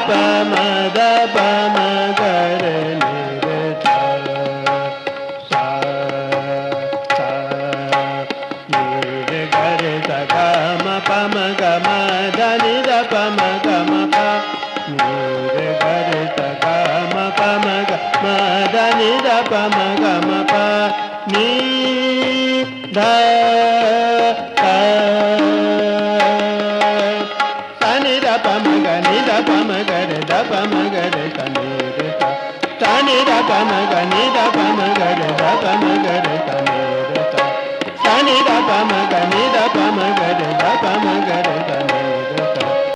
ಪ ಮ ದ ಪ ಮ ಗ ರೆ ನಿ ರೆ ಸ ಸ ಸ ನಿ ರೆ ಗ ರೆ ಸ ಗ ಮ ಪ ಮ ಗ ಮ ದ ನಿ ದ ಪ ಮ ಗ ಮ ಪ ನಿ ರೆ ಗ ರೆ ಸ ಗ ಮ ಪ ಮ ಗ ಮ ದ ನಿ ದ ಪ ಮ ಗ ಮ ಪ ni da pa sa ni da pa ma ga ni da pa ma ga re da pa ma ga re sa ni re sa sa ni da pa ma ga ni da pa ma ga re da pa ma ga re sa ni re sa sa ni da pa ma ga ni da pa ma ga re da pa ma ga re sa